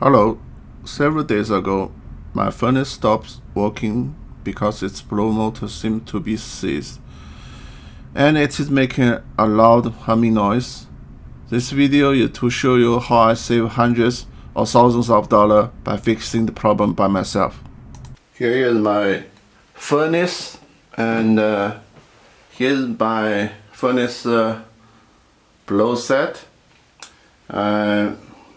Hello, several days ago, my furnace stopped working because its blow motor seemed to be seized, and it is making a loud humming noise. This video is to show you how I save hundreds or thousands of dollars by fixing the problem by myself. Here is my furnace, and here's my furnace blow set.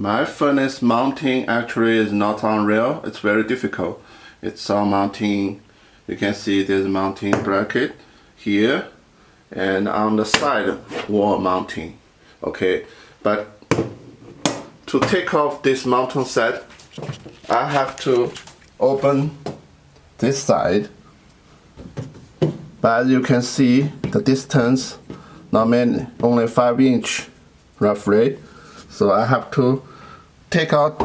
My furnace mounting actually is not on rail. It's very difficult. It's on mounting. You can see there's a mounting bracket here and on the side wall mounting. Okay, but to take off this mounting set, I have to open this side. But as you can see, the distance only 5 inch roughly. So I have to take out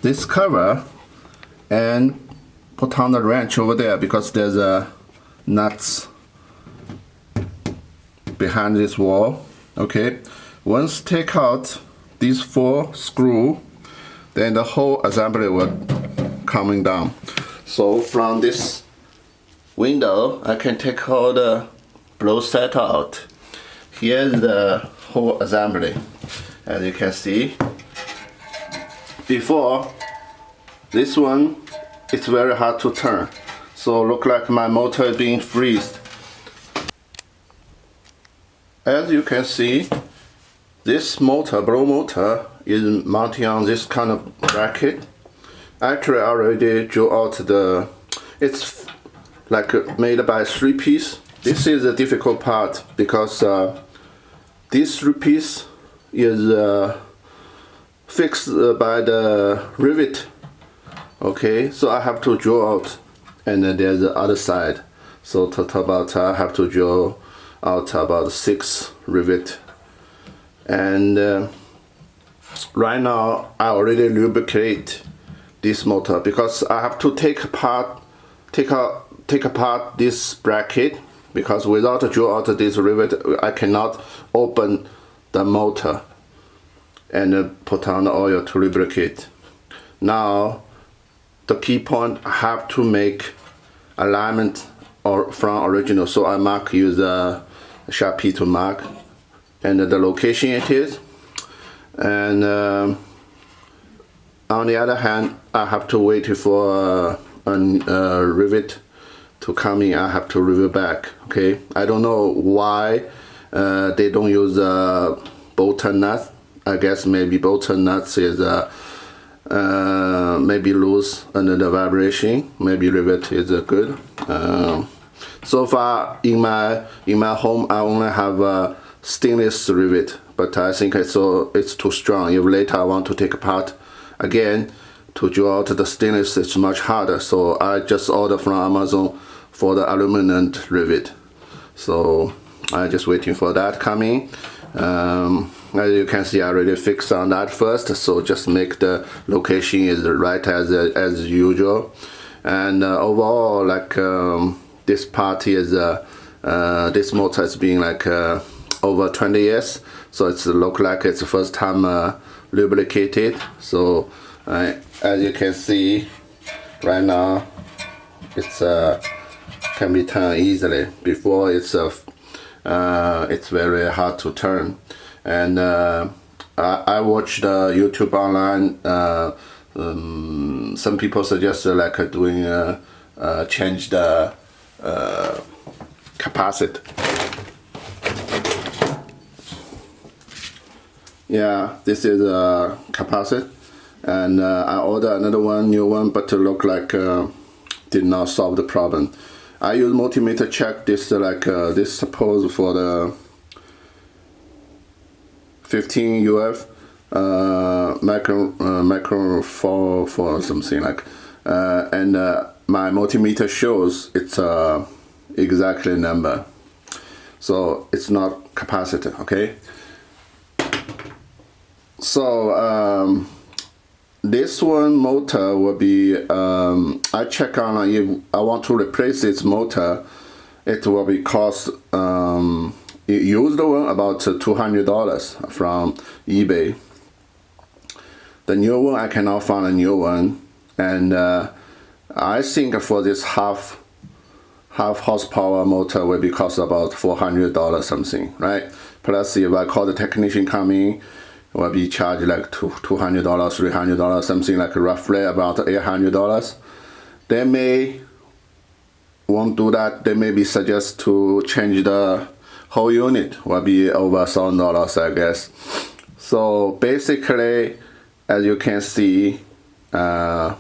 this cover and put on the wrench over there because there's a nuts behind this wall. Okay, once take out these 4 screws, then the whole assembly will coming down. So from this window, I can take all the blow set out. Here's the whole assembly. As you can see, before this one, it's very hard to turn. So look like my motor is being freezed. As you can see, this motor, blow motor, is mounting on this kind of bracket. Actually, I already drew out it's like made by 3 pieces. This is the difficult part because this 3 piece is fixed by the rivet. Okay, so I have to draw out, and then there's the other side. So total about I have to draw out about 6 rivet. And right now I already lubricate this motor because I have to take apart this bracket, because without draw out this rivet I cannot open the motor and put on the oil to lubricate. Now the key point, I have to make alignment from original, so I use a Sharpie to mark and the location it is. And on the other hand, I have to wait for a rivet to come in. I have to rivet back. Okay, I don't know why they don't use bolt nuts. I guess maybe bolt nuts is maybe loose under the vibration. Maybe rivet is good. So far in my home, I only have a stainless rivet, but I think it's too strong. If later I want to take apart again to draw out the stainless, it's much harder. So I just order from Amazon for the aluminum rivet. So I'm just waiting for that coming. As you can see, I already fixed on that first, so just make the location is right as usual. And overall, like this part is this motor has been like over 20 years, so it's look like it's the first time lubricated. So as you can see right now, it's can be turned easily. Before it's very hard to turn. And I watched YouTube online. Some people suggest like doing change the capacitor. Yeah, this is a capacitor, and I ordered another new one, but it looked like did not solve the problem. I use multimeter check this this suppose for the 15 UF micro 4 something like, and my multimeter shows it's exactly number, so it's not capacitor. Okay, so this one motor will be I check on if I want to replace this motor, it will be cost used one about $200 from eBay. The new one, I cannot find a new one. And I think for this half horsepower motor will be cost about $400 something, right? Plus if I call the technician coming, will be charged like $200, $300, something like roughly about $800. They may won't do that. They may be suggest to change the whole unit, will be over $1,000, I guess. So basically, as you can see, drop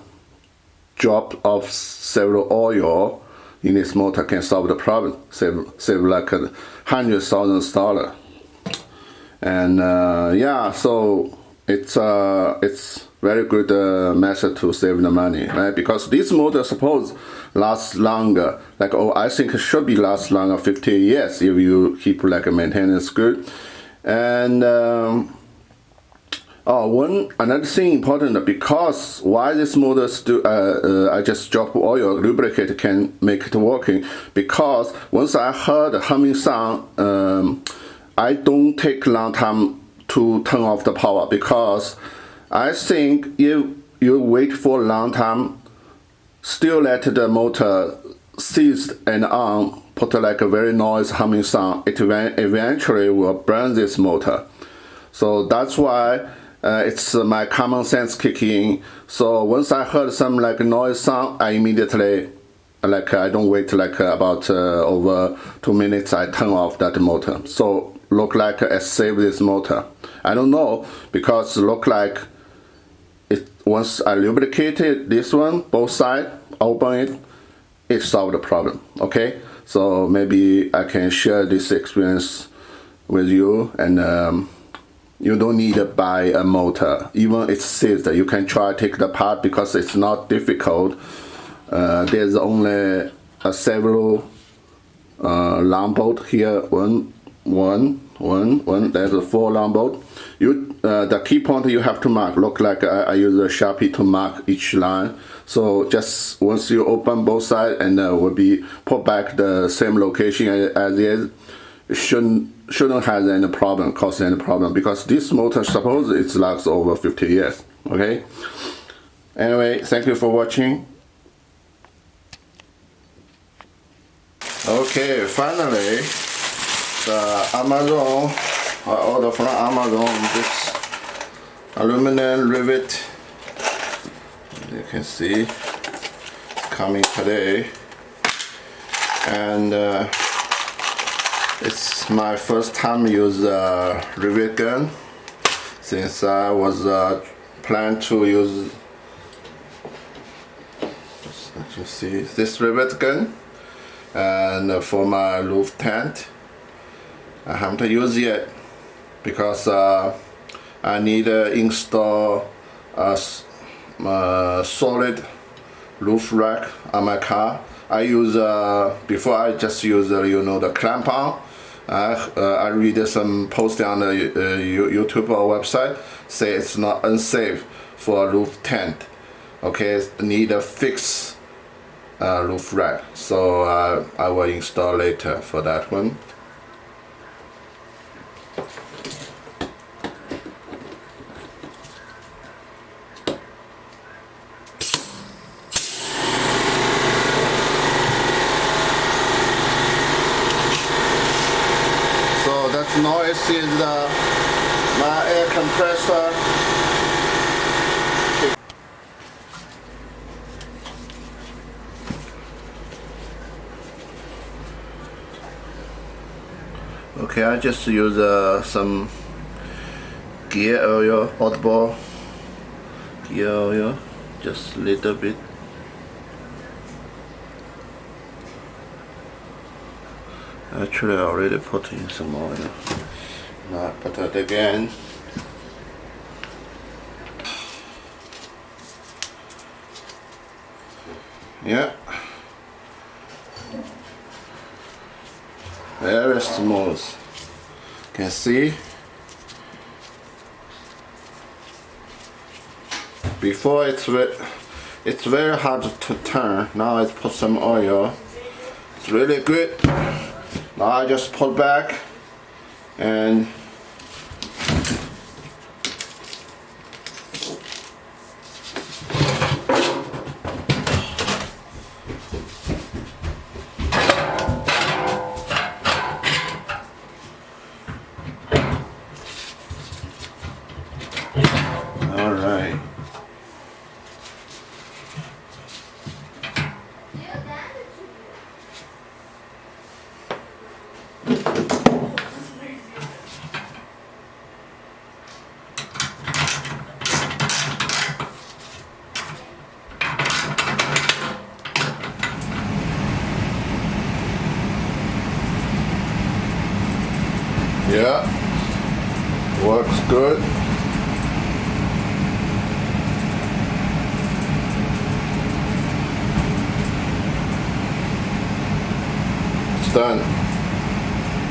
of several oil in this motor can solve the problem, save like $100,000. And yeah, so it's very good method to save the money, right? Because this motor suppose lasts longer, like I think it should be last longer 50 years if you keep like a maintenance good. And another thing important, because why this motor I just drop oil lubricate can make it working, because once I heard the humming sound, I don't take long time to turn off the power, because I think if you wait for a long time, still let the motor cease and on, put like a very noise humming sound, it eventually will burn this motor. So that's why it's my common sense kicking in. So once I heard some like noise sound, I immediately, like I don't wait like about over 2 minutes, I turn off that motor. So look like I saved this motor. I don't know, because look like it, once I lubricated this one, both sides, open it solved the problem. Okay, so maybe I can share this experience with you, and you don't need to buy a motor. Even it's seized, you can try to take the part, because it's not difficult. There's only several long bolt here. One. There's a 4 long bolt. The key point you have to mark. Look like I use a Sharpie to mark each line. So just once you open both sides, and will be put back the same location as is, it shouldn't have any problem, cause any problem, because this motor suppose it lasts over 50 years. Okay. Anyway, thank you for watching. Okay, finally, the Amazon, I ordered from Amazon this aluminum rivet. You can see coming today, and it's my first time use Rivet Gun, since I was planning to use, as you see, this Rivet Gun, and for my roof tent. I haven't used yet, because I need to install a solid roof rack on my car. I use before I just use the clamp on. I read some post on the YouTube or website say it's not unsafe for a roof tent. Okay, need a fixed roof rack. So I will install later for that one. That noise is my air compressor. Okay, I just use some gear oil, Audible gear oil, just a little bit. Actually, I already put in some oil. Now put it again. Yeah. Very smooth. Can see. Before it's very hard to turn. Now I put some oil. It's really good. Now I just pull back and Yeah, works good. It's done.